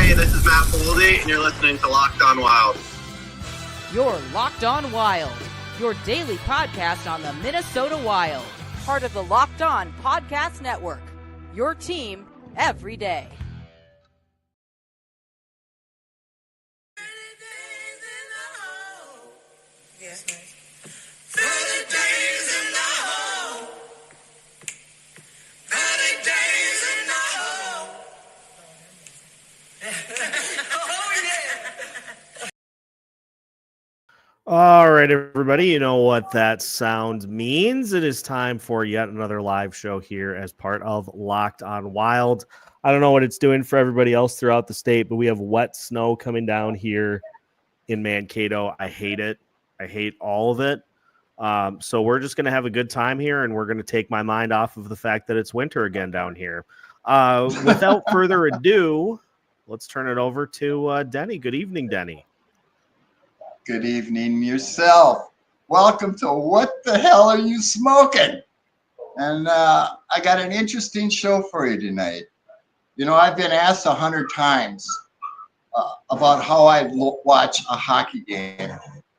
Hey, this is Matt Boldy, and you're listening to Locked On Wild. You're Locked On Wild, your daily podcast on the Minnesota Wild. Part of the Locked On Podcast Network, your team every day. Yes, man. 30 days in the hole. 30 days in the hole. Oh, yeah. All right, everybody, you know what that sound means. It is time for yet another live show here as part of Locked On Wild. I don't know what it's doing for everybody else throughout the state, but we have wet snow coming down here in Mankato. I hate it. I hate all of it. So we're just going to have a good time here, and we're going to take my mind off of the fact that it's winter again down here. Without further ado, let's turn it over to Denny. Good evening, Denny. Good evening yourself. Welcome to What the Hell Are You Smoking? And I got an interesting show for you tonight. You know, I've been asked 100 times about how I watch a hockey game.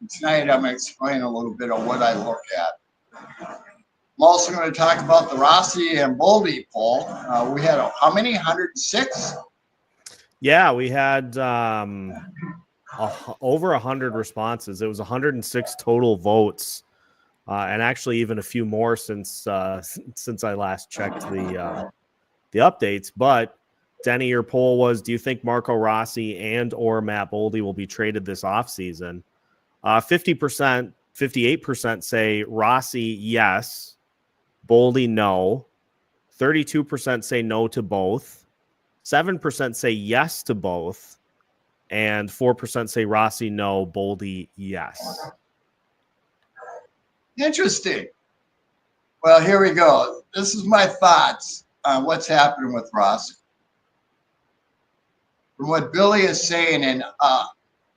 Tonight, I'm going to explain a little bit of what I look at. I'm also going to talk about the Rossi and Boldy poll. We had, how many? 106? Yeah, we had over 100 responses. It was 106 total votes, and actually even a few more since I last checked the updates. But Denny, your poll was: do you think Marco Rossi and or Matt Boldy will be traded this offseason? 50%, 58% say Rossi, yes. Boldy, no. 32% say no to both. 7% say yes to both. And 4% say Rossi, no. Boldy, yes. Interesting. Well, here we go. This is my thoughts on what's happening with Rossi. From what Billy is saying, and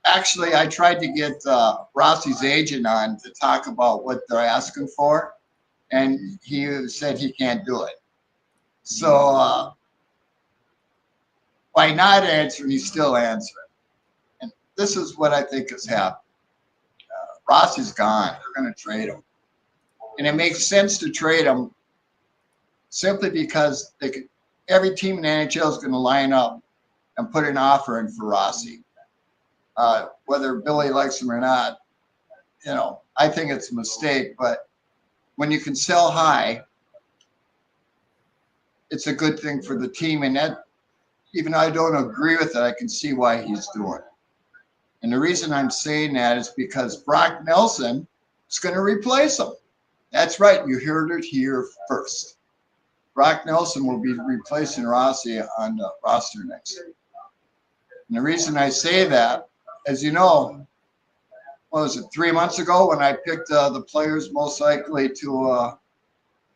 actually, I tried to get Rossi's agent on to talk about what they're asking for, and he said he can't do it. So by not answering, he's still answering. And this is what I think has happened. Rossi's gone. They're going to trade him. And it makes sense to trade him simply because every team in the NHL is going to line up and put an offer in for Rossi. Whether Billy likes him or not, you know, I think it's a mistake. But when you can sell high, it's a good thing for the team. And that, even though I don't agree with it, I can see why he's doing it. And the reason I'm saying that is because Brock Nelson is going to replace him. That's right. You heard it here first. Brock Nelson will be replacing Rossi on the roster next year. And the reason I say that, as you know, what was it, 3 months ago when I picked the players most likely to,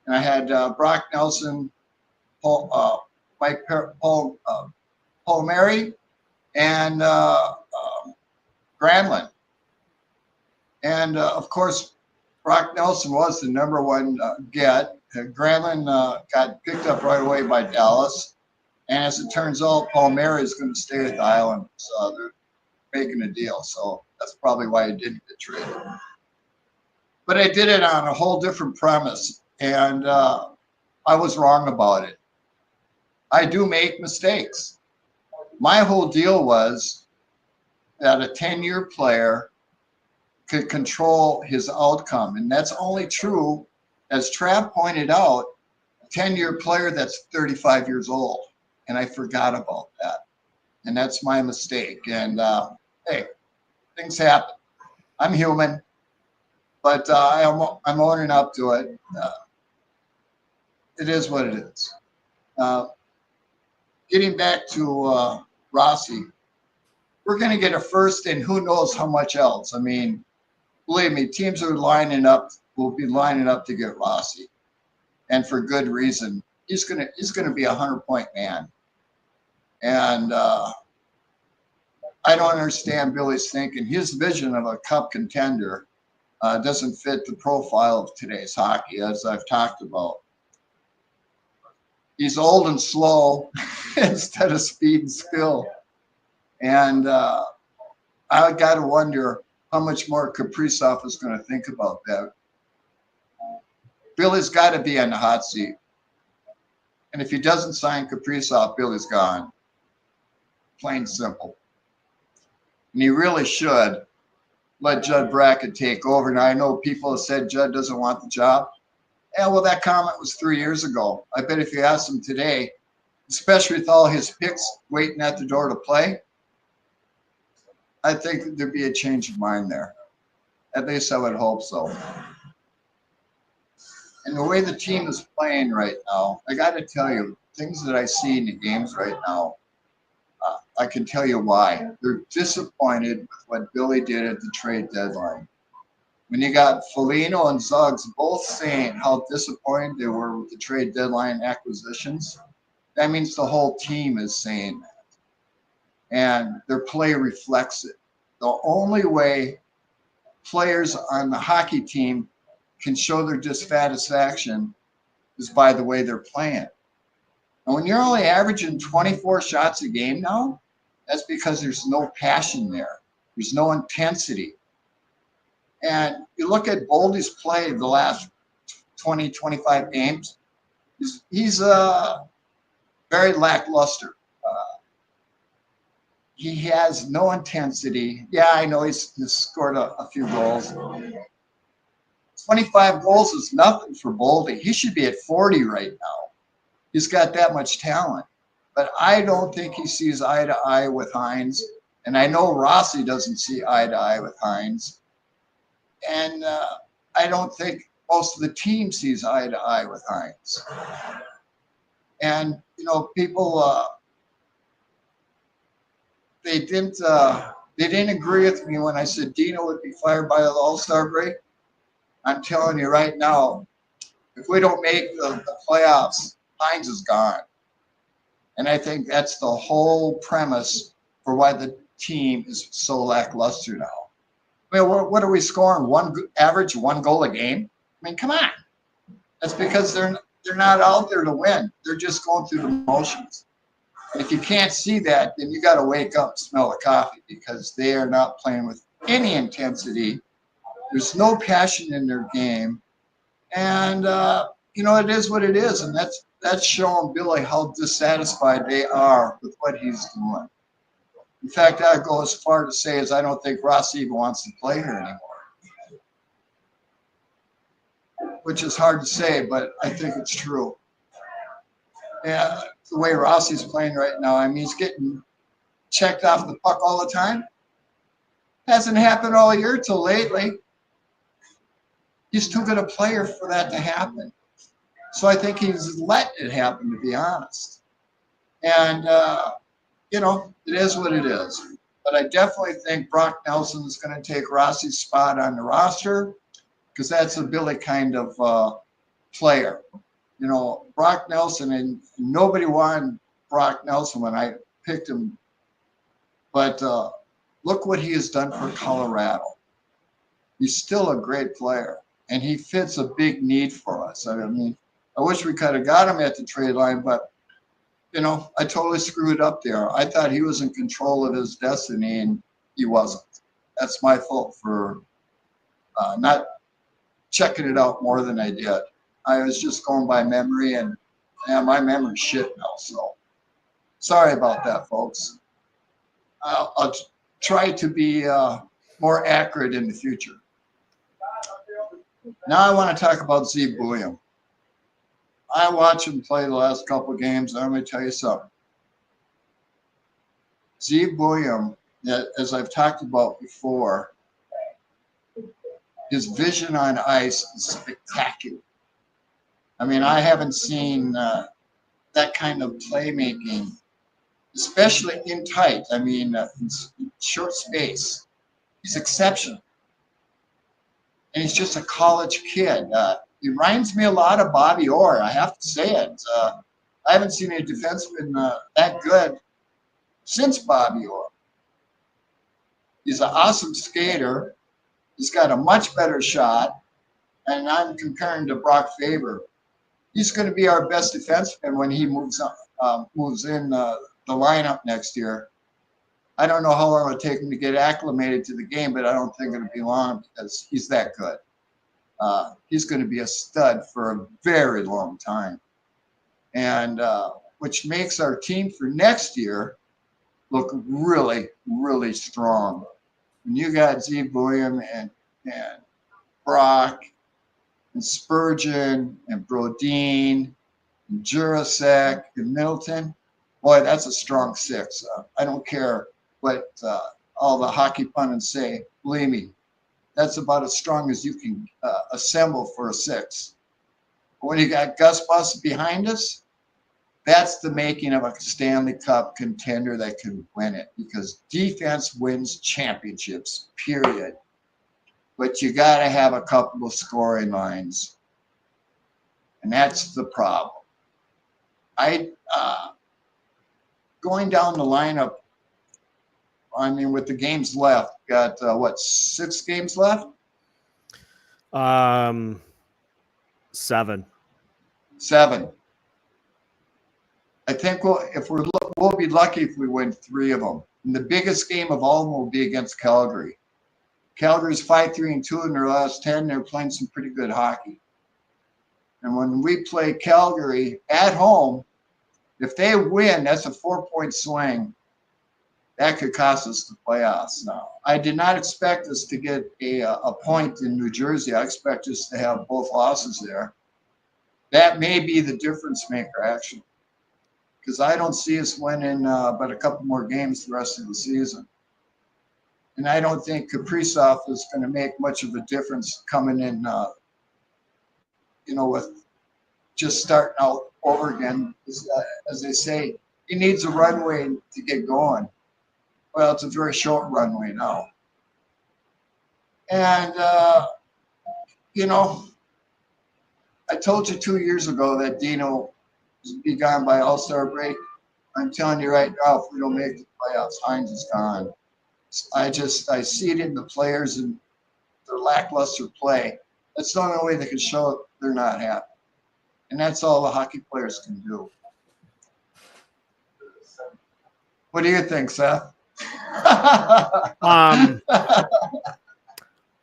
and I had Brock Nelson, Paul Mary, and Granlund. And, of course, Brock Nelson was the number one get. Granlund got picked up right away by Dallas. And as it turns out, Paul Mary is going to stay at the Islanders. They're making a deal. So that's probably why I didn't get traded. But I did it on a whole different premise. And I was wrong about it. I do make mistakes. My whole deal was that a 10-year player could control his outcome. And that's only true, as Trav pointed out, a 10-year player that's 35 years old. And I forgot about that. And that's my mistake. And, hey, things happen. I'm human. But I'm owning up to it. It is what it is. Getting back to Rossi, we're going to get a first and who knows how much else. I mean, believe me, teams are lining up, will be lining up to get Rossi. And for good reason. He's going to be a 100-point man. And I don't understand Billy's thinking. His vision of a cup contender doesn't fit the profile of today's hockey, as I've talked about. He's old and slow instead of speed and skill. And I got to wonder how much more Kaprizov is going to think about that. Billy's got to be on the hot seat. And if he doesn't sign Kaprizov, Billy's gone. Plain simple. And he really should let Judd Brackett take over. Now, I know people have said Judd doesn't want the job. Yeah, well, that comment was 3 years ago. I bet if you asked him today, especially with all his picks waiting at the door to play, I think there'd be a change of mind there. At least I would hope so. And the way the team is playing right now, I got to tell you, things that I see in the games right now, I can tell you why. They're disappointed with what Billy did at the trade deadline. When you got Foligno and Zuggs both saying how disappointed they were with the trade deadline acquisitions, that means the whole team is saying that. And their play reflects it. The only way players on the hockey team can show their dissatisfaction is by the way they're playing. And when you're only averaging 24 shots a game now, that's because there's no passion there. There's no intensity. And you look at Boldy's play the last 20, 25 games, he's very lackluster. He has no intensity. Yeah, I know he's scored a few goals. 25 goals is nothing for Boldy. He should be at 40 right now. He's got that much talent. But I don't think he sees eye to eye with Hines. And I know Rossi doesn't see eye to eye with Hines. And I don't think most of the team sees eye to eye with Hines. And, you know, people, they didn't agree with me when I said Dino would be fired by the All-Star break. I'm telling you right now, if we don't make the playoffs, Hines is gone. And I think that's the whole premise for why the team is so lackluster now. I mean, what are we scoring? Average one goal a game? I mean, come on. That's because they're not out there to win. They're just going through the motions. And if you can't see that, then you got to wake up and smell the coffee, because they are not playing with any intensity. There's no passion in their game. And, you know, it is what it is. And that's showing Billy how dissatisfied they are with what he's doing. In fact, I'd go as far to say as I don't think Rossi even wants to play here anymore. Which is hard to say, but I think it's true. Yeah, the way Rossi's playing right now, I mean, he's getting checked off the puck all the time. Hasn't happened all year till lately. He's too good a player for that to happen. So I think he's let it happen, to be honest. And, you know, it is what it is. But I definitely think Brock Nelson is going to take Rossi's spot on the roster, because that's a Billy kind of player. You know, Brock Nelson, and nobody wanted Brock Nelson when I picked him. But look what he has done for Colorado. He's still a great player, and he fits a big need for us. I mean, I wish we could have got him at the trade line, but, you know, I totally screwed up there. I thought he was in control of his destiny, and he wasn't. That's my fault for not checking it out more than I did. I was just going by memory, and yeah, my memory's shit now. So sorry about that, folks. I'll try to be more accurate in the future. Now I want to talk about Zeev Buium. I watched him play the last couple of games, and I'm going to tell you something. Zeev Buium, as I've talked about before, his vision on ice is spectacular. I mean, I haven't seen that kind of playmaking, especially in tight. I mean, in short space. He's exceptional. And he's just a college kid. He reminds me a lot of Bobby Orr. I have to say it. I haven't seen a defenseman that good since Bobby Orr. He's an awesome skater. He's got a much better shot. And I'm comparing to Brock Faber. He's going to be our best defenseman when he moves in the lineup next year. I don't know how long it'll take him to get acclimated to the game, but I don't think it'll be long because he's that good. He's going to be a stud for a very long time, and which makes our team for next year look really, really strong. When you got Zeev Buium and Brock and Spurgeon and Brodeen and Jurasek and Middleton, boy, that's a strong six. I don't care what all the hockey pundits say. Believe me, that's about as strong as you can assemble for a six. But when you got Gus Bus behind us, that's the making of a Stanley Cup contender that can win it, because defense wins championships, period. But you got to have a couple of scoring lines, and that's the problem. Going down the lineup, I mean, with the games left, got 6 games left? 7. 7. I think we'll be lucky if we win 3 of them. And the biggest game of all of them will be against Calgary. Calgary's 5-3-2 in their last 10. They're playing some pretty good hockey. And when we play Calgary at home, if they win, that's a 4-point swing. That could cost us the playoffs. Now, I did not expect us to get a point in New Jersey. I expect us to have both losses there. That may be the difference maker, actually, because I don't see us winning but a couple more games the rest of the season. And I don't think Kaprizov is going to make much of a difference coming in, with just starting out over again. As they say, he needs a runway to get going. Well, it's a very short runway now. And, I told you 2 years ago that Dino would be gone by All-Star break. I'm telling you right now, if we don't make the playoffs, Hines is gone. I see it in the players and their lackluster play. That's the only way they can show they're not happy. And that's all the hockey players can do. What do you think, Seth?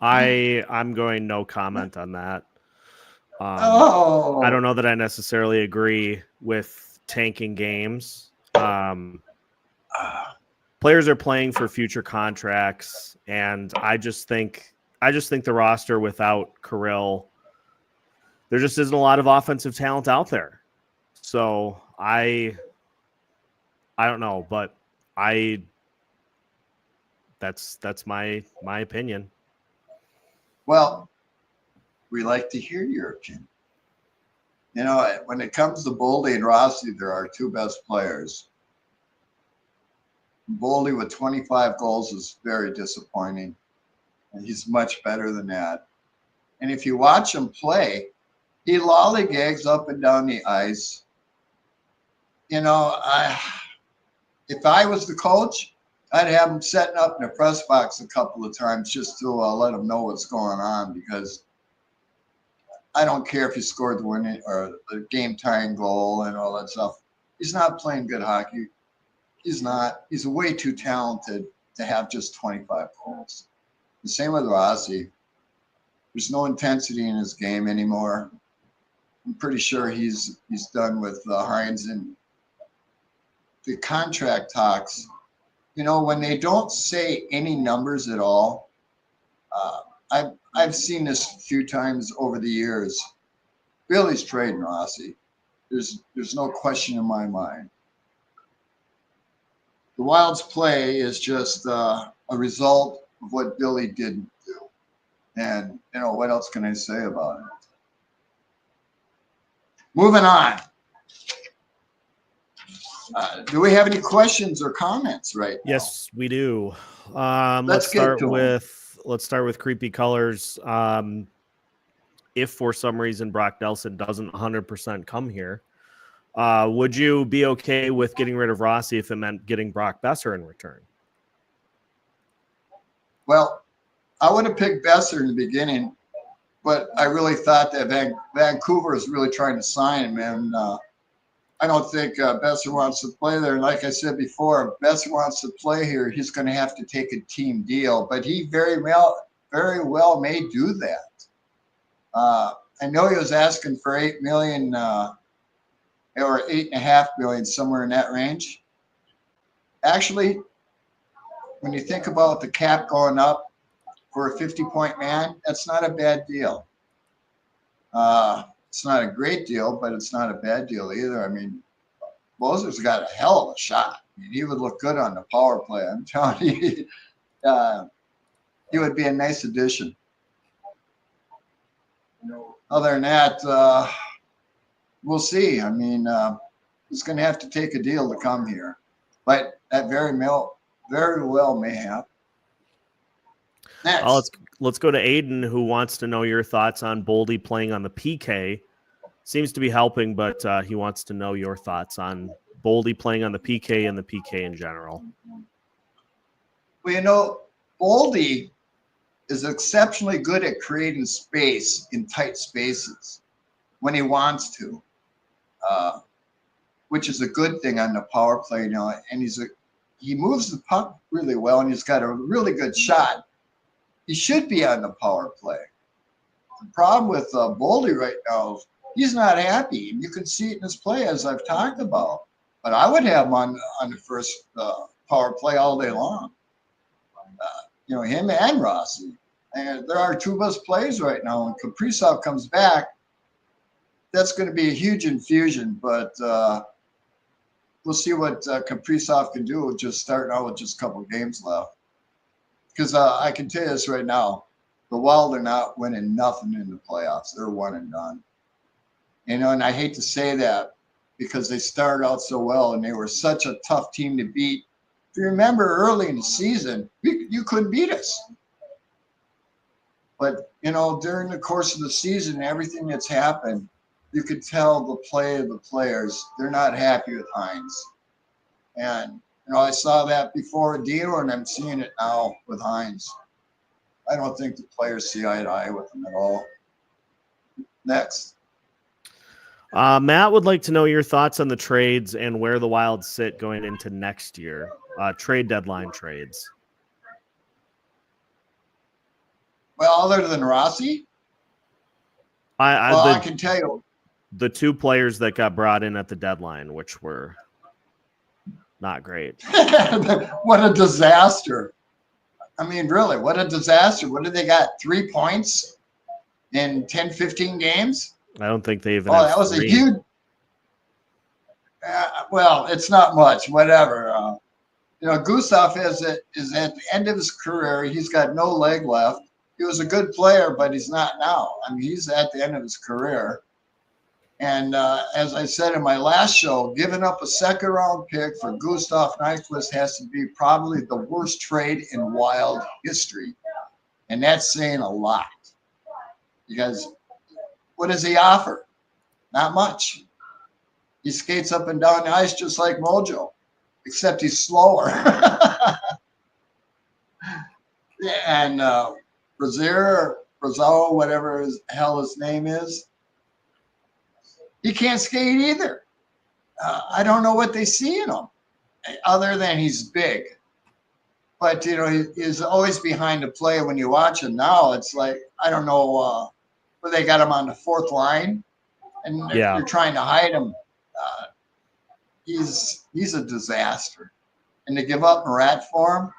I'm going no comment on that. I don't know that I necessarily agree with tanking games. Players are playing for future contracts, and I just think the roster without Kirill, there just isn't a lot of offensive talent out there. So I don't know, but that's my opinion. Well, we like to hear your opinion. When it comes to Boldy and Rossi, they're our 2 best players. Boldy with 25 goals is very disappointing, and he's much better than that. And if you watch him play, he lollygags up and down the ice. If I was the coach, I'd have him setting up in the press box a couple of times just to let him know what's going on, because I don't care if he scored the winning or the game-tying goal and all that stuff. He's not playing good hockey. He's not. He's way too talented to have just 25 goals. The same with Rossi. There's no intensity in his game anymore. I'm pretty sure he's done with Hines. And the contract talks, when they don't say any numbers at all, I've seen this a few times over the years. Billy's trading Rossi. There's no question in my mind. The Wild's play is just a result of what Billy didn't do. And, what else can I say about it? Moving on. Do we have any questions or comments right now? Yes, we do. Let's start with Creepy Colors. If for some reason Brock Nelson doesn't 100% come here, would you be okay with getting rid of Rossi if it meant getting Brock Besser in return? Well, I would have picked Besser in the beginning, but I really thought that Vancouver is really trying to sign him, and I don't think Besser wants to play there. And like I said before, if Besser wants to play here, he's going to have to take a team deal. But he very well may do that. I know he was asking for $8 million or $8.5 million, somewhere in that range. Actually, when you think about the cap going up for a 50-point man, that's not a bad deal. It's not a great deal, but it's not a bad deal either. I mean, Moser's got a hell of a shot. I mean, he would look good on the power play. I'm telling you, he would be a nice addition. Other than that, we'll see. I mean, he's going to have to take a deal to come here, but that very well may happen. Next. Let's go to Aiden, who wants to know your thoughts on Boldy playing on the PK. Seems to be helping, but he wants to know your thoughts on Boldy playing on the PK and the PK in general. Well, you know, Boldy is exceptionally good at creating space in tight spaces when he wants to, which is a good thing on the power play, you know. And he moves the puck really well, and he's got a really good shot. He should be on the power play. The problem with Boldy right now is he's not happy. You can see it in his play, as I've talked about. But I would have him on the first power play all day long. You know, him and Rossi. And there are two best players right now. When Kaprizov comes back, that's going to be a huge infusion. But we'll see what Kaprizov can do with just starting out with just a couple of games left. Because I can tell you this right now, the Wild are not winning nothing in the playoffs. They're one and done. You know, and I hate to say that because they started out so well and they were such a tough team to beat. If you remember early in the season, you couldn't beat us. But, you know, during the course of the season, everything that's happened, you could tell the play of the players. They're not happy with Hines. And, you know, I saw that before Dino, and I'm seeing it now with Hines. I don't think the players see eye to eye with him at all. Next. Matt would like to know your thoughts on the trades and where the Wild sit going into next year. Trade deadline trades. Well, other than Rossi, I can tell you. The two players that got brought in at the deadline, which were not great. What a disaster. I mean, really, what a disaster. What did they got? 3 points in 10, 15 games? I don't think they even that was three. A huge well, it's not much, whatever. You know, Gustav is at the end of his career. He's got no leg left. He was a good player, but he's not now. I mean, he's at the end of his career. And as I said in my last show, giving up a second-round pick for Gustav Nyquist has to be probably the worst trade in Wild history. And that's saying a lot. Because what does he offer? Not much. He skates up and down the ice just like Mojo, except he's slower. And Brazeau, whatever the hell his name is, he can't skate either. I don't know what they see in him, other than he's big. But, you know, he's always behind the play when you watch him now. It's like, I don't know, where they got him on the fourth line, and they're trying to hide him. He's a disaster. And to give up Murat for him,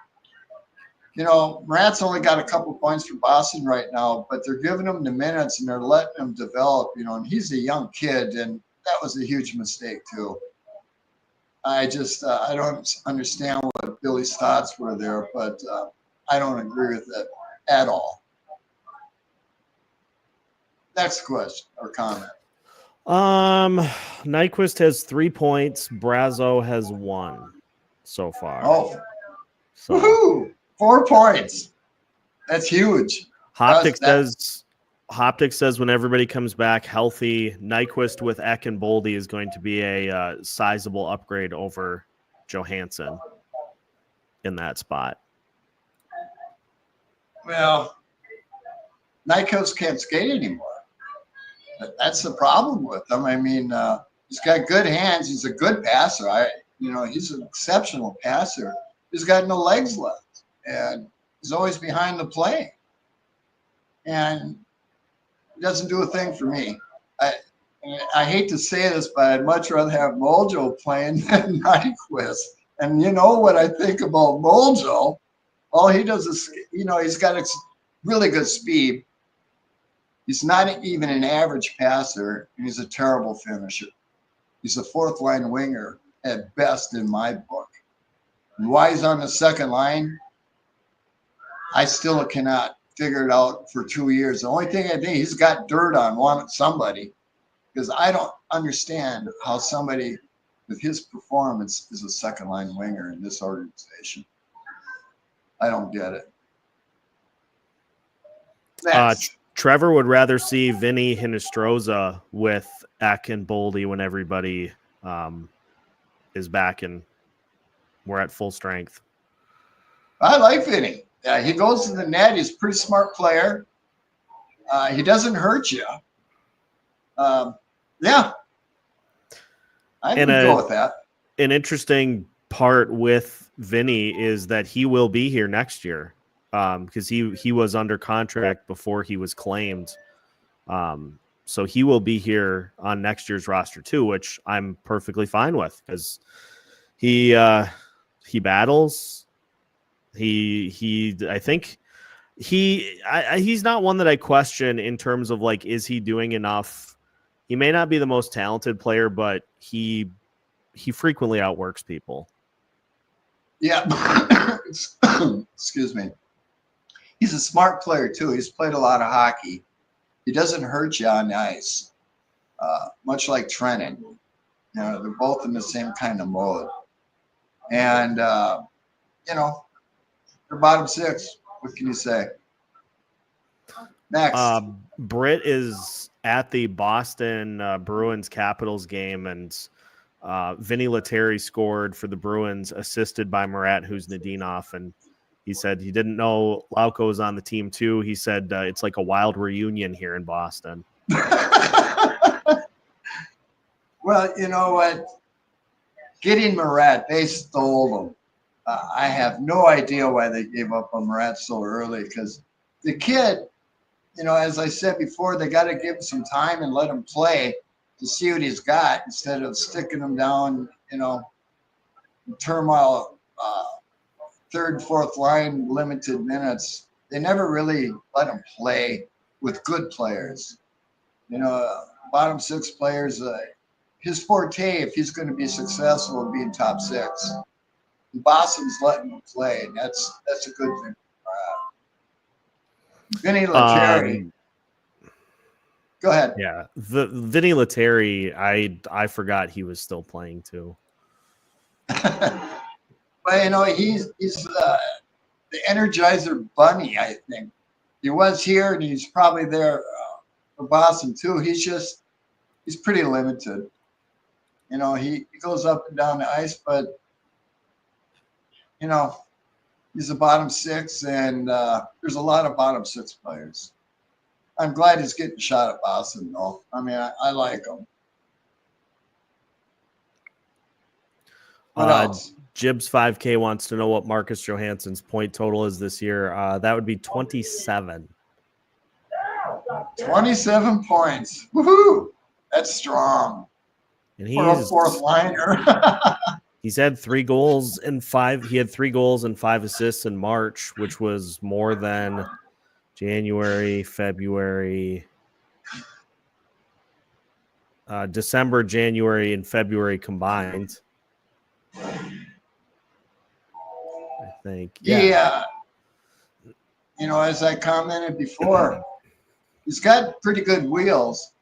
you know, Murat's only got a couple points for Boston right now, but they're giving him the minutes and they're letting him develop, you know, and he's a young kid, and that was a huge mistake too. I don't understand what Billy's thoughts were there, but I don't agree with it at all. Next question or comment. Nyquist has 3 points. Brazeau has 1 so far. Oh, so. Woohoo! 4 points. That's huge. Hoptic says when everybody comes back healthy, Nyquist with Eck and Boldy is going to be a sizable upgrade over Johansson in that spot. Well, Nyquist can't skate anymore. That's the problem with them. I mean, He's got good hands. He's a good passer. He's an exceptional passer. He's got no legs left, and he's always behind the play, and he doesn't do a thing for me. I hate to say this, but I'd much rather have Mojo playing than Nyquist. And you know what I think about Mojo? All he does is, he's got really good speed. He's not even an average passer, and he's a terrible finisher. He's a fourth line winger at best in my book. And why he's on the second line, I still cannot figure it out for 2 years. The only thing I think he's got dirt on somebody, because I don't understand how somebody with his performance is a second line winger in this organization. I don't get it. Trevor would rather see Vinny Hinestroza with Eck and Boldy when everybody is back and we're at full strength. I like Vinny. He goes to the net. He's a pretty smart player. He doesn't hurt you. Yeah. I can go with that. An interesting part with Vinny is that he will be here next year because he was under contract before he was claimed. So he will be here on next year's roster too, which I'm perfectly fine with because he battles. I think he's not one that I question in terms of like, is he doing enough? He may not be the most talented player, but he frequently outworks people. Yeah. Excuse me. He's a smart player too. He's played a lot of hockey. He doesn't hurt you on the ice, much like Trennan. They're both in the same kind of mode. And, they're bottom six. What can you say? Next. Britt is at the Boston Bruins Capitals game, and Vinny Lettieri scored for the Bruins, assisted by Murat Huznadinov, and he said he didn't know Lauko was on the team too. He said it's like a wild reunion here in Boston. Well, you know what? Getting Murat, they stole him. I have no idea why they gave up on Murat so early because the kid, as I said before, they got to give him some time and let him play to see what he's got instead of sticking him down, turmoil, third, fourth line, limited minutes. They never really let him play with good players. Bottom six players, his forte, if he's going to be successful, will be in top six. Boston's letting him play, and that's a good thing. Vinny Lettieri. Go ahead. Yeah, the Vinny Lettieri, I forgot he was still playing too. But he's the Energizer Bunny. I think he was here, and he's probably there for Boston too. He's pretty limited. He goes up and down the ice, but he's a bottom six, and there's a lot of bottom six players. I'm glad he's getting shot at Boston, though. I mean, I like him. What else? Jibs 5K wants to know what Marcus Johansson's point total is this year. That would be 27. 27 points. Woohoo! That's strong. And For a fourth liner. He's had 3 goals and 5. He had 3 goals and 5 assists in March, which was more than January, February, December, January, and February combined. I think. Yeah. As I commented before, he's got pretty good wheels.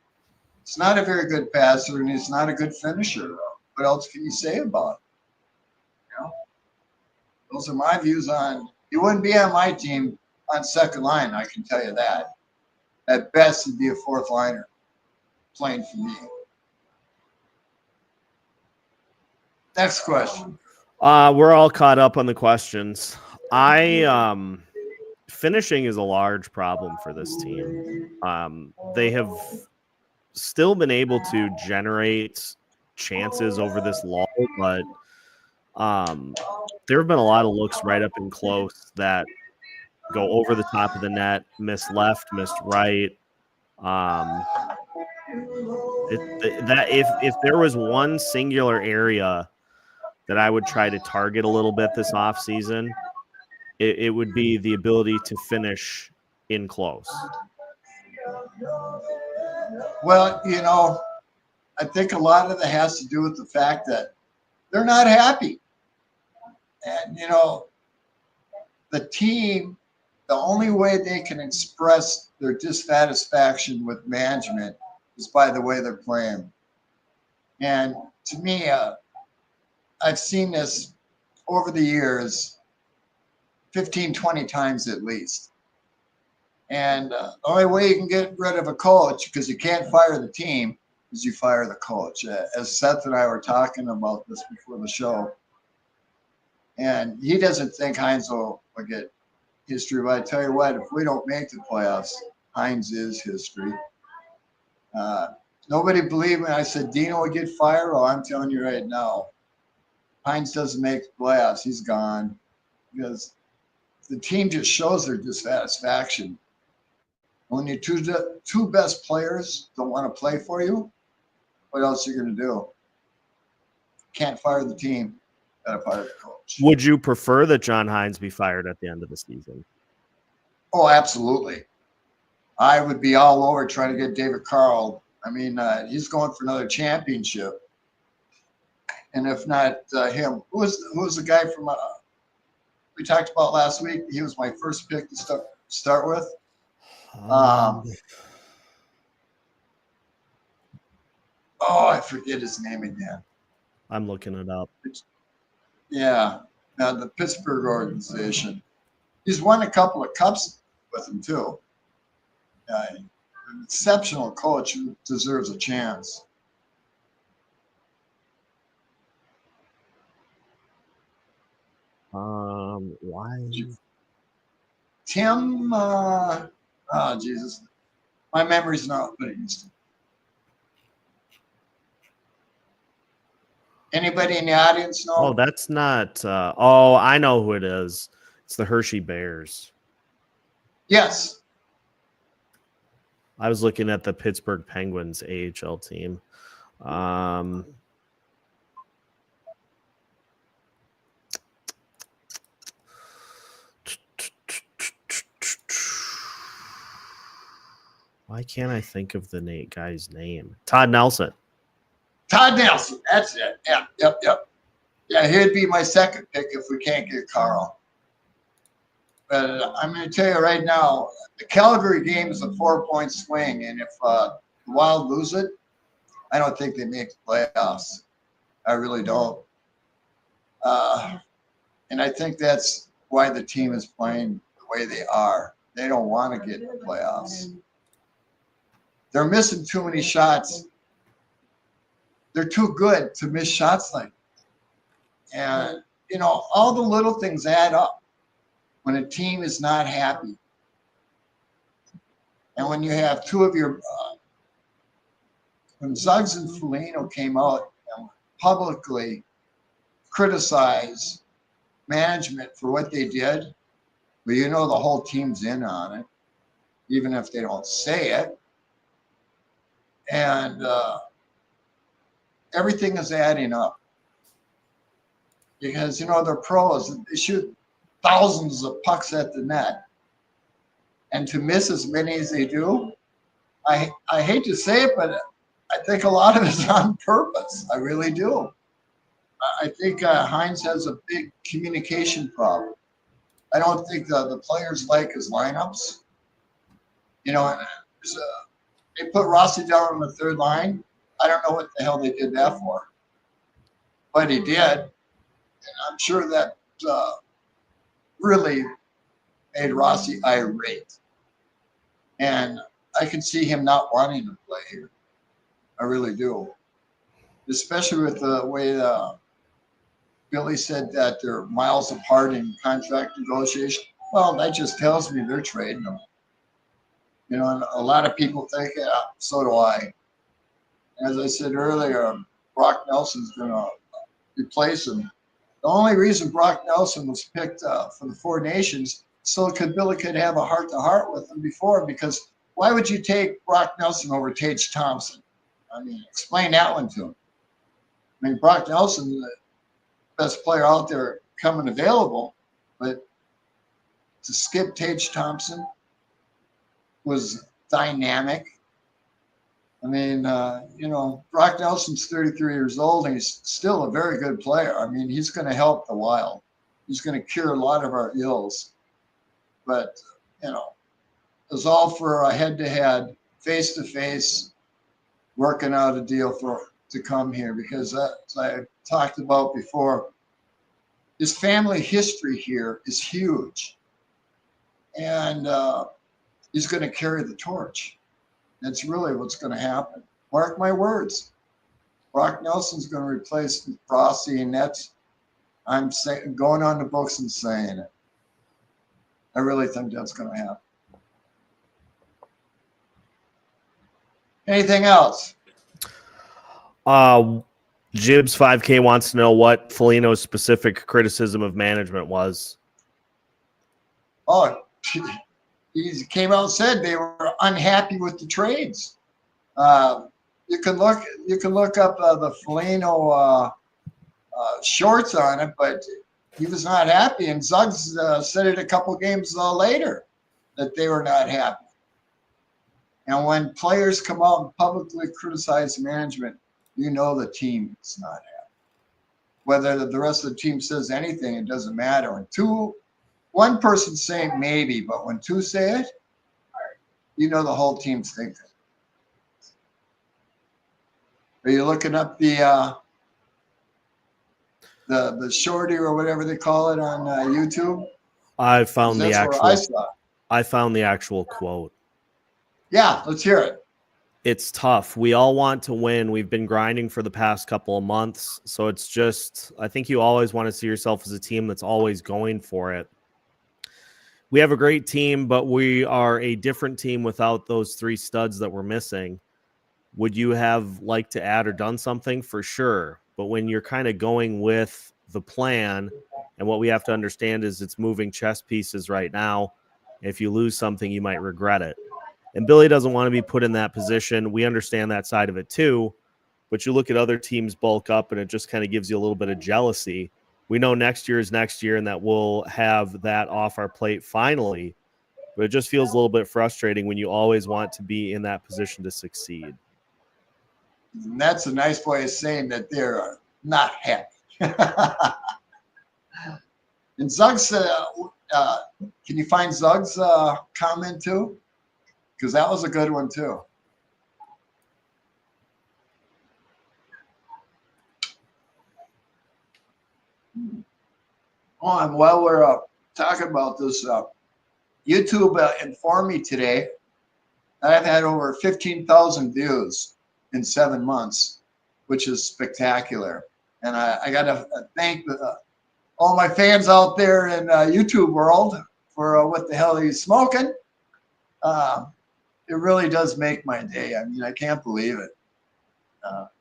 He's not a very good passer, and he's not a good finisher. What else can you say about him? Those are my views on. He wouldn't be on my team on second line, I can tell you that. At best, he'd be a fourth liner playing for me. Next question. We're all caught up on the questions. Finishing is a large problem for this team. They have still been able to generate chances over this lull, but there have been a lot of looks right up and close that go over the top of the net, miss left, missed right. That if there was one singular area that I would try to target a little bit this offseason, it would be the ability to finish in close. Well, I think a lot of that has to do with the fact that they're not happy. And, the team, the only way they can express their dissatisfaction with management is by the way they're playing. And to me, I've seen this over the years 15, 20 times at least. And the only way you can get rid of a coach, because you can't fire the team, is you fire the coach. As Seth and I were talking about this before the show, and he doesn't think Hines will get history. But I tell you what, if we don't make the playoffs, Hines is history. Nobody believed me. I said Dino would get fired. Well, I'm telling you right now, Hines doesn't make the playoffs. He's gone because the team just shows their dissatisfaction. When your two best players don't want to play for you, what else are you going to do? Can't fire the team. Got to fire the coach. Would you prefer that John Hines be fired at the end of the season? Oh, absolutely. I would be all over trying to get David Carl. I mean, he's going for another championship. And if not him, who was the guy from we talked about last week? He was my first pick to start with. I forget his name again. I'm looking it up. Yeah, the Pittsburgh organization. He's won a couple of cups with him too. An exceptional coach who deserves a chance. Why? Tim, Jesus. My memory's not what it used to be. Anybody in the audience know? Oh, that's not. I know who it is. It's the Hershey Bears. Yes. I was looking at the Pittsburgh Penguins AHL team. Why can't I think of the guy's name? Todd Nelson. Todd Nelson. That's it. Yeah. Yep. Yeah, he'd be my second pick if we can't get Carl. But I'm going to tell you right now, the Calgary game is a 4-point swing, and if the Wild lose it, I don't think they make the playoffs. I really don't. And I think that's why the team is playing the way they are. They don't want to get in the playoffs. They're missing too many shots. They're too good to miss shots like that. And, all the little things add up when a team is not happy. And when you have two of your when Zuggs and Foligno came out and publicly criticized management for what they did, but the whole team's in on it, even if they don't say it. And everything is adding up. Because, they're pros. They shoot thousands of pucks at the net. And to miss as many as they do, I hate to say it, but I think a lot of it's on purpose. I really do. I think Hines has a big communication problem. I don't think the players like his lineups. They put Rossi down on the third line. I don't know what the hell they did that for. But he did. And I'm sure that really made Rossi irate. And I can see him not wanting to play here. I really do. Especially with the way Billy said that they're miles apart in contract negotiation. Well, that just tells me they're trading them. And a lot of people think, yeah, so do I. As I said earlier, Brock Nelson's going to replace him. The only reason Brock Nelson was picked for the Four Nations so Billy could have a heart-to-heart with him before, because why would you take Brock Nelson over Tage Thompson? I mean, explain that one to him. I mean, Brock Nelson, the best player out there coming available, but to skip Tage Thompson was dynamic. I mean, Brock Nelson's 33 years old, and he's still a very good player. I mean, he's going to help the Wild. He's going to cure a lot of our ills. But, it was all for a head-to-head, face-to-face, working out a deal to come here, because as I talked about before, his family history here is huge. And he's going to carry the torch. That's really what's going to happen. Mark my words. Brock Nelson's going to replace Rossi, and I'm saying, going on the books and saying it. I really think that's going to happen. Anything else? Jibs 5K wants to know what Foligno's specific criticism of management was. Oh, he came out and said they were unhappy with the trades. You can look up the Foligno shorts on it, but he was not happy. And Zuggs said it a couple games later that they were not happy. And when players come out and publicly criticize management, you know the team is not happy. Whether the rest of the team says anything, it doesn't matter. When one person saying maybe, but when two say it, you know the whole team's thinking. Are you looking up the shorty or whatever they call it on YouTube? I found the That's where I saw it. I found the actual quote. Yeah, let's hear it. It's tough. We all want to win. We've been grinding for the past couple of months. So it's just, I think you always want to see yourself as a team that's always going for it. We have a great team, but we are a different team without those three studs that we're missing. Would you have liked to add or done something? For sure. But when you're kind of going with the plan, and what we have to understand is it's moving chess pieces right now. If you lose something, you might regret it. And Billy doesn't want to be put in that position. We understand that side of it too. But you look at other teams bulk up, and it just kind of gives you a little bit of jealousy. We know next year is next year, and that we'll have that off our plate finally. But it just feels a little bit frustrating when you always want to be in that position to succeed. And that's a nice way of saying that they're not happy. And Zuggs, can you find Zuggs' comment too? Because that was a good one too. Oh, and while we're talking about this, YouTube informed me today that I've had over 15,000 views in 7 months, which is spectacular. And I got to thank all my fans out there in YouTube world for what the hell are you smoking? It really does make my day. I mean, I can't believe it.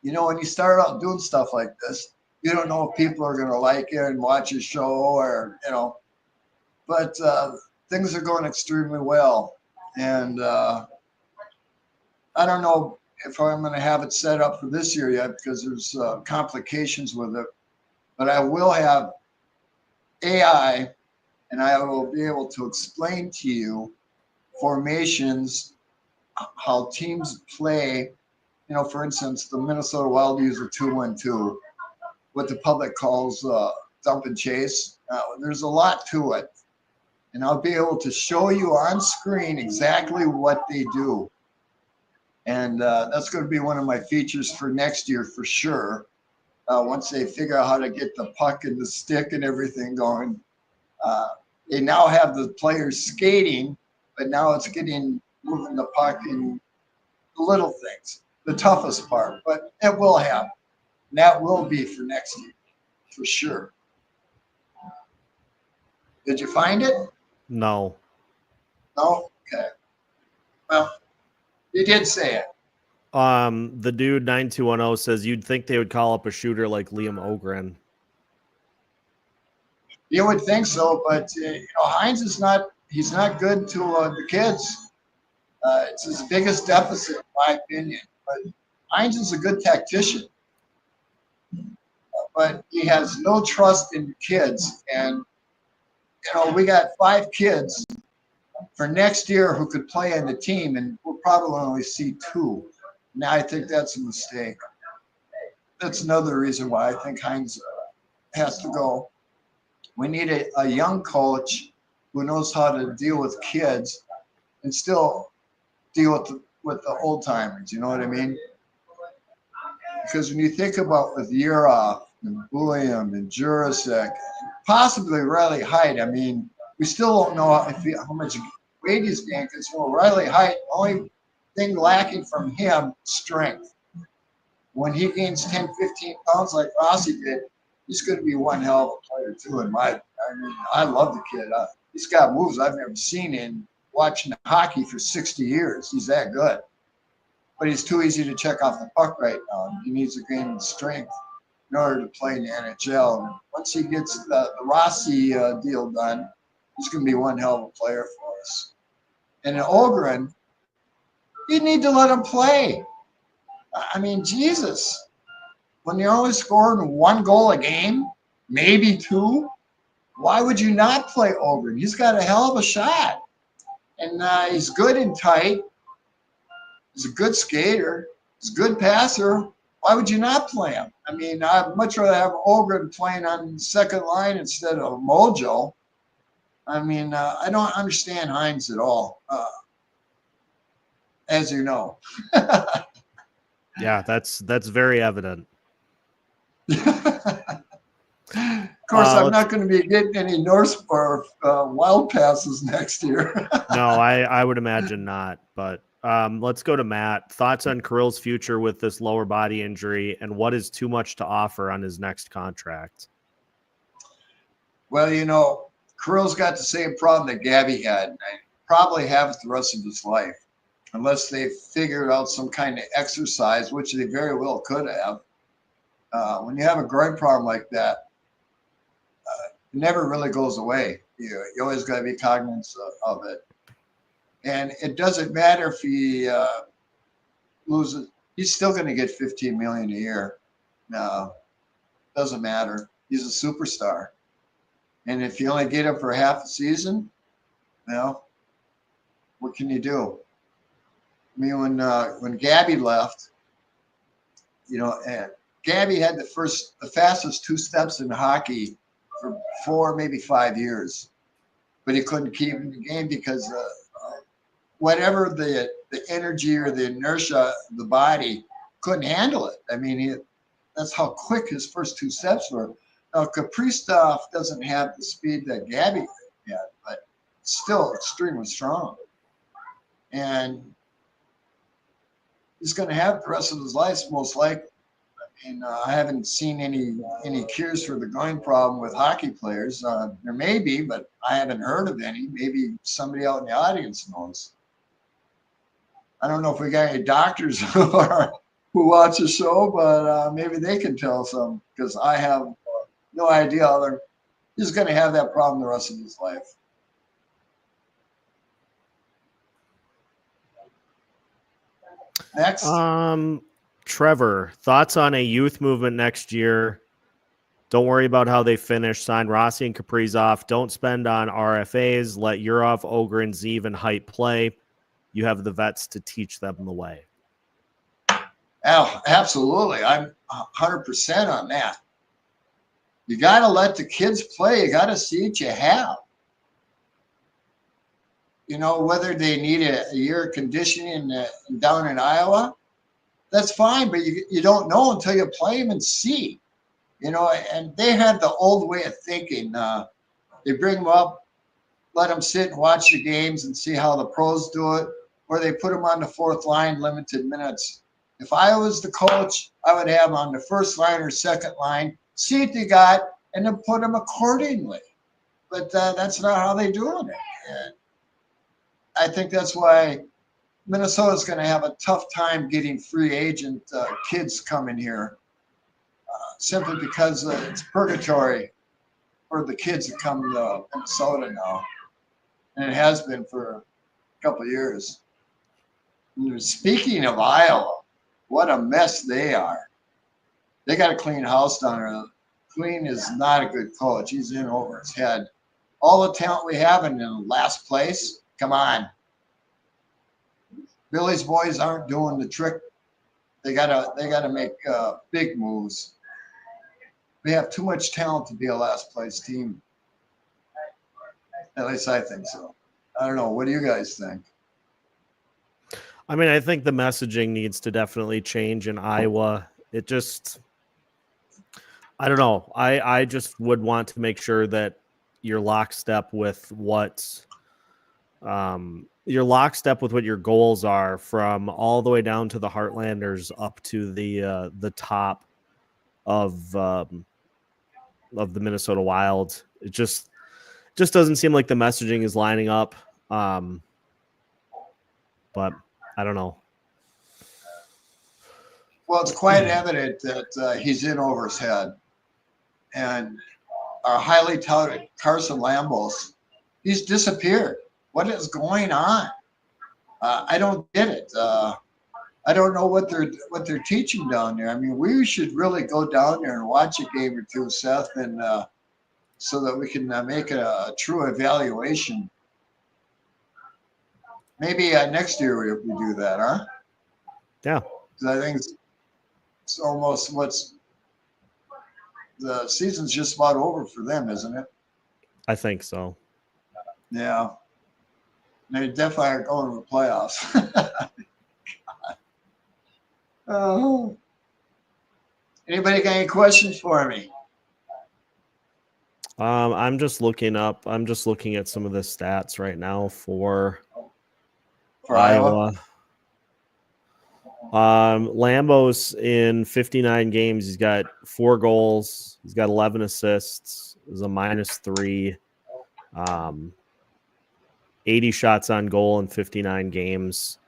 When you start out doing stuff like this, you don't know if people are going to like it and watch your show or, but things are going extremely well. And I don't know if I'm going to have it set up for this year yet because there's complications with it. But I will have AI, and I will be able to explain to you formations, how teams play. For instance, the Minnesota Wild use a 2-1-2, what the public calls dump and chase. There's a lot to it. And I'll be able to show you on screen exactly what they do. And that's going to be one of my features for next year for sure. Once they figure out how to get the puck and the stick and everything going. They now have the players skating, but now it's moving the puck in the little things, the toughest part. But it will happen. And that will be for next year, for sure. Did you find it? No. No? Okay. Well, you did say it. The dude 9210 says you'd think they would call up a shooter like Liam Ogren. You would think so, but Hines is not. He's not good to the kids. It's his biggest deficit, in my opinion. But Hines is a good tactician, but he has no trust in the kids. And we got 5 kids for next year who could play on the team, and we'll probably only see 2. Now I think that's a mistake. That's another reason why I think Hines has to go. We need a young coach who knows how to deal with kids and still deal with the old timers. You know what I mean? Because when you think about with Yurov and Buium and Jurasek, possibly Riley Height, I mean, we still don't know how much weight he's gained. Because Riley Height, only thing lacking from him, strength. When he gains 10, 15 pounds like Rossi did, he's going to be one hell of a player too. I love the kid. He's got moves I've never seen in watching hockey for 60 years. He's that good. But he's too easy to check off the puck right now. He needs to gain strength in order to play in the NHL. And once he gets the Rossi deal done, he's going to be one hell of a player for us. And in Ogren, you need to let him play. I mean, Jesus. When you're only scoring 1 goal a game, maybe 2, why would you not play Ogren? He's got a hell of a shot. And he's good and tight. He's a good skater. He's a good passer. Why would you not play him? I mean, I'd much rather have Ogren playing on the second line instead of Mojo. I mean, I don't understand Hines at all, as you know. Yeah, that's very evident. Of course, I'm not going to be getting any North or Wild passes next year. No, I would imagine not. But let's go to Matt. Thoughts on Kirill's future with this lower body injury, and what is too much to offer on his next contract? Well, Kirill's got the same problem that Gabby had, and I probably have it the rest of his life, unless they figured out some kind of exercise, which they very well could have. When you have a groin problem like that, it never really goes away. You always got to be cognizant of it. And it doesn't matter if he loses. He's still going to get $15 million a year. No, doesn't matter. He's a superstar. And if you only get him for half a season, what can you do? I mean, when Gabby left, and Gabby had the fastest 2 steps in hockey for 4, maybe 5 years, but he couldn't keep him in the game because whatever the energy or the inertia of the body couldn't handle it. I mean, that's how quick his first 2 steps were. Now, Kaprizov doesn't have the speed that Gabby had, but still extremely strong. And he's going to have the rest of his life, most likely. And I haven't seen any cures for the groin problem with hockey players. There may be, but I haven't heard of any. Maybe somebody out in the audience knows. I don't know if we got any doctors who watch the show, but maybe they can tell us some, because I have no idea. He's going to have that problem the rest of his life. Next. Trevor, thoughts on a youth movement next year? Don't worry about how they finish. Sign Rossi and Kaprizov. Don't spend on RFAs. Let Yurov, Ogren, Zeev, and Height play. You have the vets to teach them the way. Oh, absolutely. I'm 100% on that. You got to let the kids play. You got to see what you have. Whether they need a year of conditioning down in Iowa, that's fine, but you don't know until you play them and see. And they have the old way of thinking. They bring them up, let them sit and watch the games and see how the pros do it, or they put them on the 4th line, limited minutes. If I was the coach, I would have them on the 1st line or 2nd line, see what they got, and then put them accordingly. But that's not how they're doing it. And I think that's why Minnesota's going to have a tough time getting free agent kids coming here, simply because it's purgatory for the kids that come to Minnesota now, and it has been for a couple of years. And speaking of Iowa, what a mess they are. They got a clean house down there. Clean is not a good coach. He's in over his head. All the talent we have in last place, come on. Billy's boys aren't doing the trick. They gotta make big moves. We have too much talent to be a last place team. At least I think so. I don't know. What do you guys think? I mean, I think the messaging needs to definitely change in Iowa. It just, I don't know. I just would want to make sure that you're lockstep with what your goals are, from all the way down to the Heartlanders up to the top of the Minnesota Wild. It just doesn't seem like the messaging is lining up. But I don't know. Well, it's quite evident that he's in over his head. And our highly touted Carson Lambos, he's disappeared. What is going on? I don't get it. I don't know what they're teaching down there. I mean, we should really go down there and watch a game or two, Seth, and so that we can make a true evaluation. Maybe next year we do that, huh? Yeah. 'Cause I think it's almost the season's just about over for them, isn't it? I think so. Yeah. They definitely are going to the playoffs. Oh. Anybody got any questions for me? I'm just looking at some of the stats right now for Iowa? Lambos in 59 games, he's got 4 goals, he's got 11 assists, is a -3, 80 shots on goal in 59 games.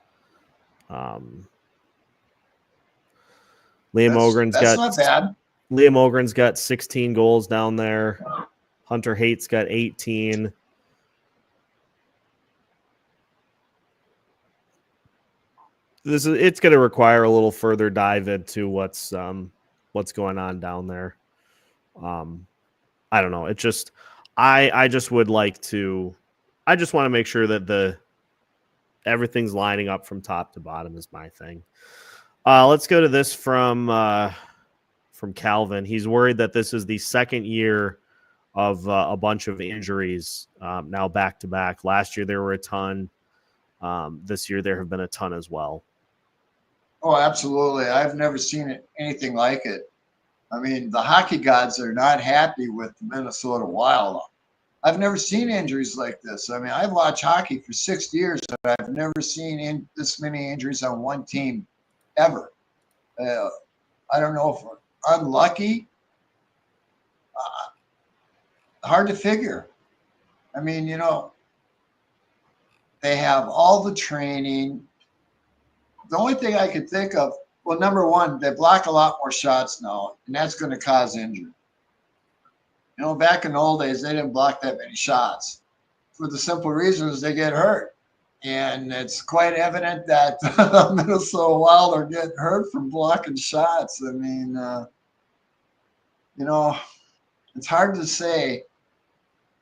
Liam That's not bad. Liam Ogren's got 16 goals down there. Hunter Hate's got 18. It's going to require a little further dive into what's going on down there. I don't know. It just I just would like to. I just want to make sure that everything's lining up from top to bottom is my thing. Let's go to this from Calvin. He's worried that this is the second year of a bunch of injuries now back to back. Last year there were a ton. This year there have been a ton as well. Oh, absolutely. I've never seen anything like it. I mean, the hockey gods are not happy with the Minnesota Wild. I've never seen injuries like this. I mean, I've watched hockey for 6 years, and I've never seen this many injuries on one team ever. I don't know if we're unlucky. Hard to figure. I mean, they have all the training. The only thing I could think of, well, number one, they block a lot more shots now, and that's going to cause injury. Back in the old days, they didn't block that many shots for the simple reason is they get hurt. And it's quite evident that the Minnesota Wild are getting hurt from blocking shots. I mean, it's hard to say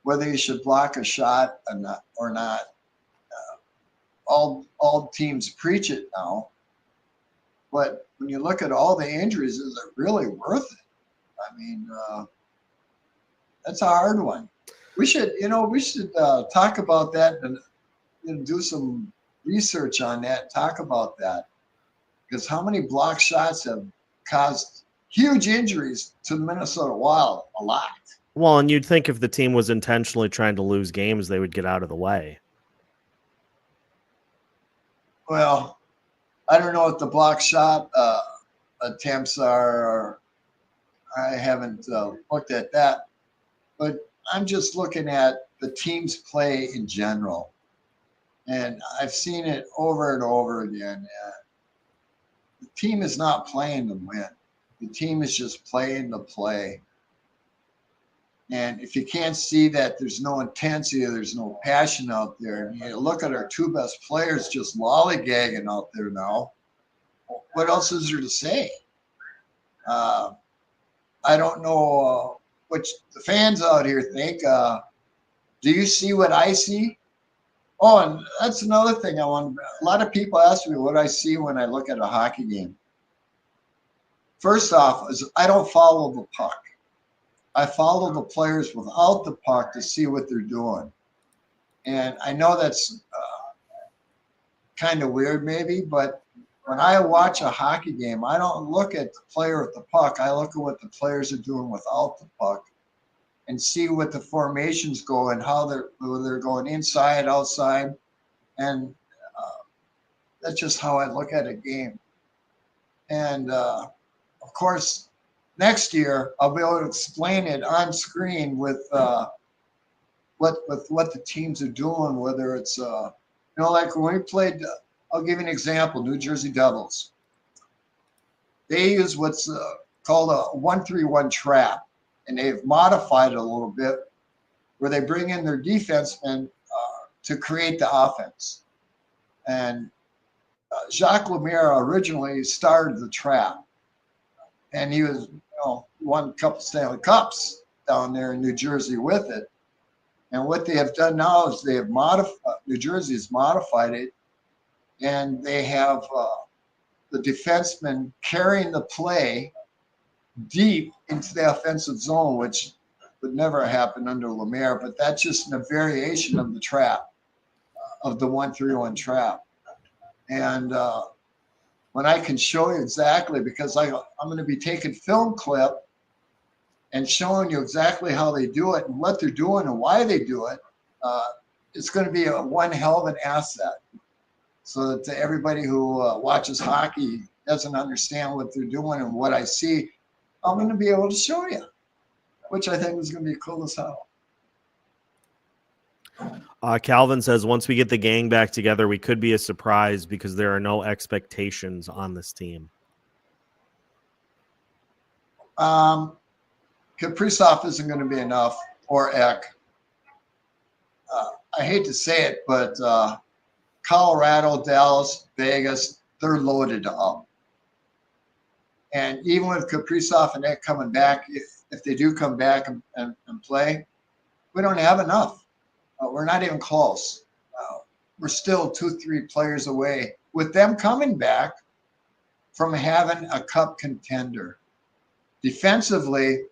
whether you should block a shot or not. All teams preach it now, but when you look at all the injuries, is it really worth it? I mean, that's a hard one. We should talk about that and do some research on that. Talk about that, because how many block shots have caused huge injuries to the Minnesota Wild? A lot. Well, and you'd think if the team was intentionally trying to lose games, they would get out of the way. Well, I don't know what the block shot attempts are. Or I haven't looked at that. But I'm just looking at the team's play in general. And I've seen it over and over again. The team is not playing to win. The team is just playing to play. And if you can't see that there's no intensity, there's no passion out there, and you look at our two best players just lollygagging out there now, what else is there to say? I don't know what the fans out here think. Do you see what I see? Oh, and that's another thing I want. A lot of people ask me what I see when I look at a hockey game. First off, is I don't follow the puck. I follow the players without the puck to see what they're doing. And I know that's kind of weird maybe, but when I watch a hockey game, I don't look at the player with the puck. I look at what the players are doing without the puck and see what the formations go and how they're going inside, outside. And that's just how I look at a game. And of course, next year I'll be able to explain it on screen with what the teams are doing, whether it's like when we played. I'll give you an example. New Jersey Devils. They use what's called a 1-3-1 trap, and they've modified it a little bit, where they bring in their defensemen to create the offense. And Jacques Lemaire originally started the trap, and he was won a couple Stanley Cups down there in New Jersey with it. And what they have done now is they have modified. New Jersey has modified it, and they have the defenseman carrying the play deep into the offensive zone, which would never happen under Lemaire. But that's just a variation of the trap, of the 1-3-1 trap. And when I can show you exactly, because I'm going to be taking film clip and showing you exactly how they do it and what they're doing and why they do it, it's going to be one hell of an asset. So that to everybody who watches hockey doesn't understand what they're doing and what I see, I'm going to be able to show you, which I think is going to be cool as hell. Calvin says, once we get the gang back together, we could be a surprise because there are no expectations on this team. Kaprizov isn't going to be enough, or Eck. I hate to say it, but Colorado, Dallas, Vegas, they're loaded up. And even with Kaprizov and Eck coming back, if they do come back and play, we don't have enough. We're not even close. We're still 2-3 players away with them coming back from having a cup contender. Defensively,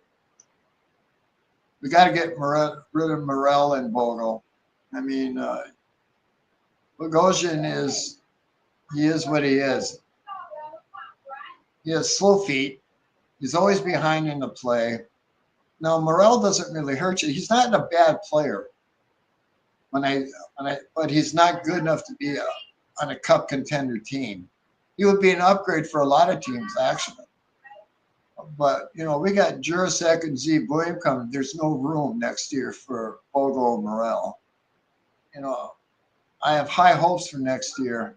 we got to get rid of Morel and Bogle. I mean, Bogosian is what he is. He has slow feet. He's always behind in the play. Now, Morel doesn't really hurt you. He's not a bad player. But he's not good enough to be on a cup contender team. He would be an upgrade for a lot of teams, actually. But, we got Jurasek and Zeev Buium coming. There's no room next year for Bogo and Morel. I have high hopes for next year.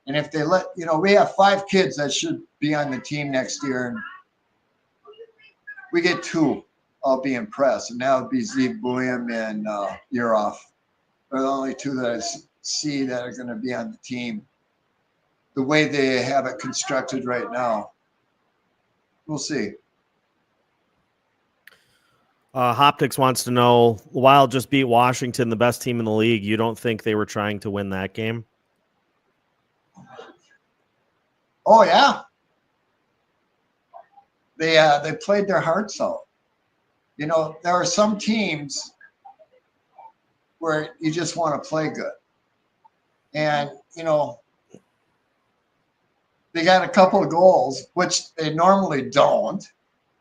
And if they we have 5 kids that should be on the team next year. And we get 2, I'll be impressed. And that would be Zeev Buium and Yurov. They're the only 2 that I see that are going to be on the team the way they have it constructed right now. We'll see. Hoptics wants to know, the Wild just beat Washington, the best team in the league. You don't think they were trying to win that game? Oh, yeah. They played their hearts out. There are some teams where you just want to play good. And, they got a couple of goals, which they normally don't.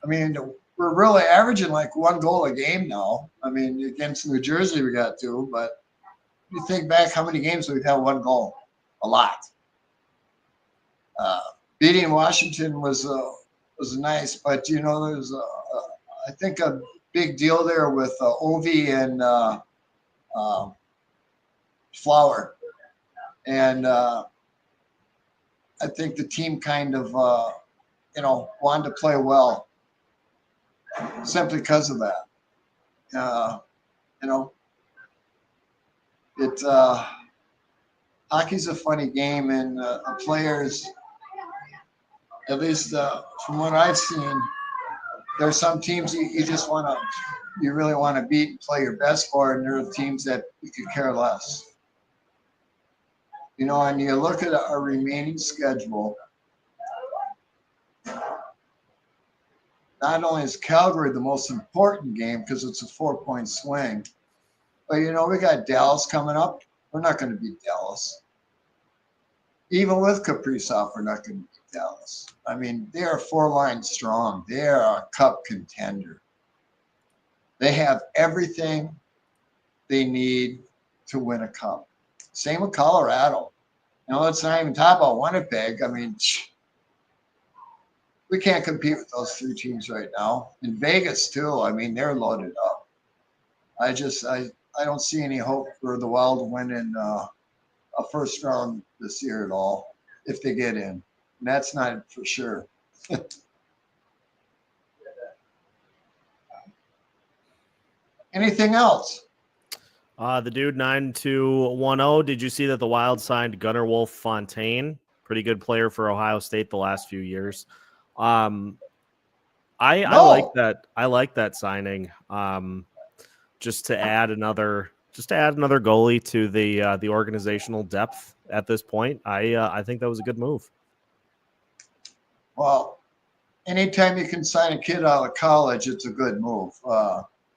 I mean, we're really averaging like 1 goal a game now. I mean, against New Jersey, we got 2, but you think back how many games we've had 1 goal? A lot. Beating Washington was nice, but, there's, I think, a big deal there with Ovi and Flower. And I think the team kind of, wanted to play well simply because of that. Hockey's a funny game, and the players, at least from what I've seen, there's some teams you really want to beat and play your best for, and there are teams that you could care less. And you look at our remaining schedule. Not only is Calgary the most important game because it's a 4-point swing, but we got Dallas coming up. We're not going to beat Dallas. Even with Kaprizov, we're not going to beat Dallas. I mean, they are 4 lines strong. They are a cup contender. They have everything they need to win a cup. Same with Colorado. Let's not even talk about Winnipeg. I mean, we can't compete with those 3 teams right now. In Vegas, too. I mean, they're loaded up. I don't see any hope for the Wild to win in a first round this year at all, if they get in. And that's not for sure. Anything else? The dude 9210. Did you see that the Wild signed Gunnar Wolf Fontaine? Pretty good player for Ohio State the last few years. I like that. I like that signing. Just to add another goalie to the organizational depth at this point. I think that was a good move. Well, anytime you can sign a kid out of college, it's a good move.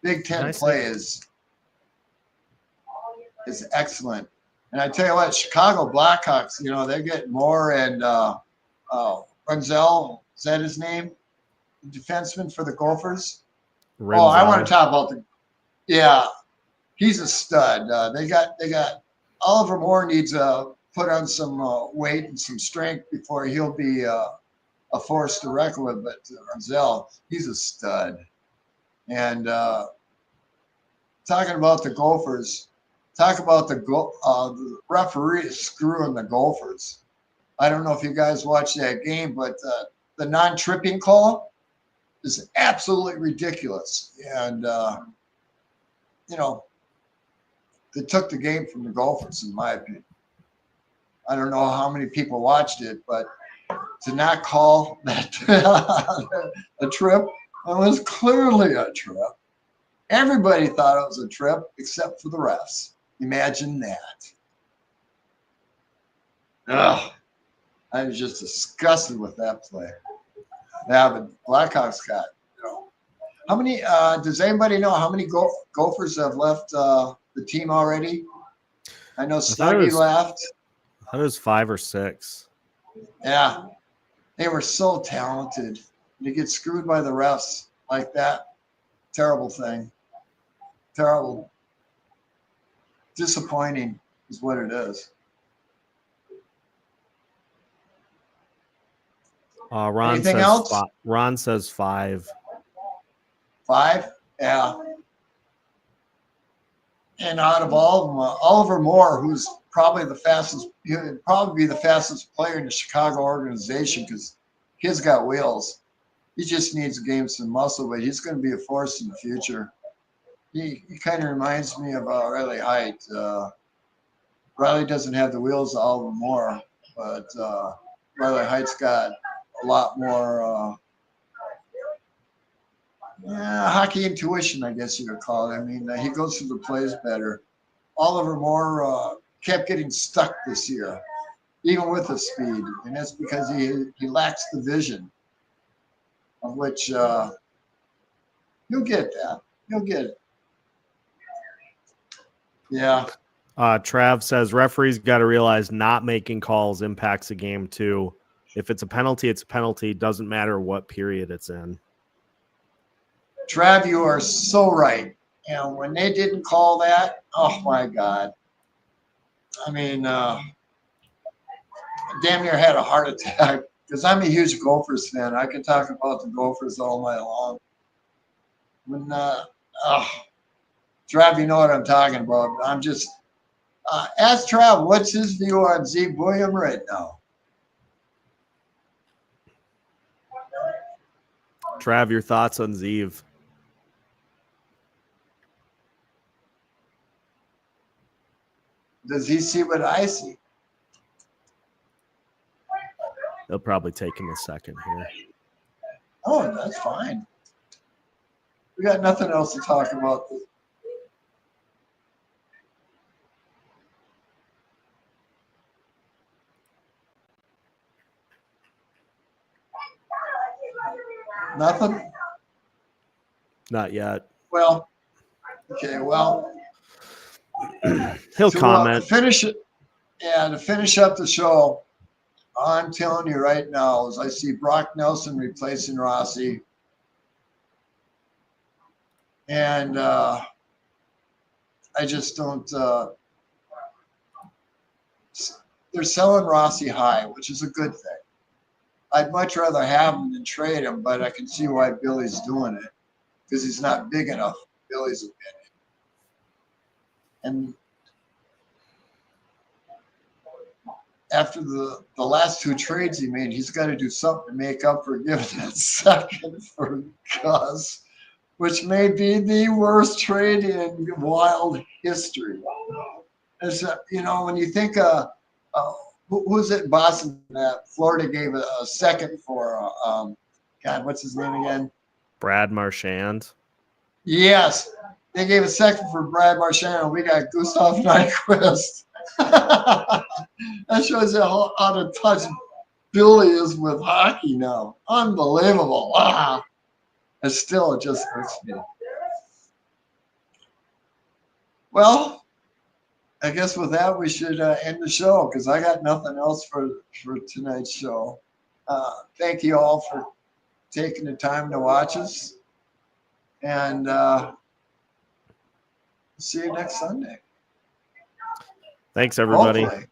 Big Ten play is excellent. And I tell you what, Chicago Blackhawks, they're getting more, and Runzel, is that his name? The defenseman for the Gophers? Renzel. Oh, I want to talk about he's a stud. They got Oliver Moore needs to put on some weight and some strength before he'll be a force to reckon with. But Runzel, he's a stud. And talking about the Gophers, talk about the referee screwing the Gophers. I don't know if you guys watched that game, but the non-tripping call is absolutely ridiculous. And, they took the game from the Gophers, in my opinion. I don't know how many people watched it, but to not call that a trip, it was clearly a trip. Everybody thought it was a trip except for the refs. Imagine that. Ugh. I was just disgusted with that play. Now the Blackhawks got, how many, does anybody know how many Gophers have left the team already? I know Snuggie left. I thought it was 5 or 6. Yeah. They were so talented. You get screwed by the refs like that. Terrible thing. Terrible. Disappointing is what it is. Anything else? Ron says 5. 5? Yeah. And out of all of them, Oliver Moore, who's probably he would probably be the fastest player in the Chicago organization because kid's got wheels. He just needs to gain some muscle, but he's going to be a force in the future. He kind of reminds me of Riley Height. Riley doesn't have the wheels of Oliver Moore, but Riley Height's got a lot more hockey intuition, I guess you could call it. I mean, he goes through the plays better. Oliver Moore kept getting stuck this year, even with the speed, and that's because he lacks the vision, of which you'll get that. You'll get it. Yeah. Trav says referees got to realize not making calls impacts a game too. If it's a penalty, it's a penalty. Doesn't matter what period it's in. Trav, you are so right. When they didn't call that, oh my God. I mean, damn near had a heart attack because I'm a huge Gophers fan. I can talk about the Gophers all night long. When, Trav, you know what I'm talking about. Ask Trav, what's his view on Zeev Buium right now? Trav, your thoughts on Zeev? Does he see what I see? It'll probably take him a second here. Oh, that's fine. We got nothing else to talk about. Nothing? Not yet. Well, okay, well. He'll So, comment. to finish it, yeah, to finish up the show, I'm telling you right now, as I see Brock Nelson replacing Rossi, and I just don't. They're selling Rossi high, which is a good thing. I'd much rather have him than trade him, but I can see why Billy's doing it because he's not big enough. Billy's opinion, and after the last two trades he made, he's got to do something to make up for giving that second for Gus, which may be the worst trade in Wild history. As, when you think who's it in Boston that Florida gave a second for, God, what's his name again? Brad Marchand. Yes, they gave a second for Brad Marchand, and we got Gustav Nyquist. That shows you how out of touch Billy is with hockey now. Unbelievable. Ah. And still, it just hurts me. Well, I guess with that, we should end the show because I got nothing else for tonight's show. Thank you all for taking the time to watch us. And see you next Sunday. Thanks, everybody. Hopefully.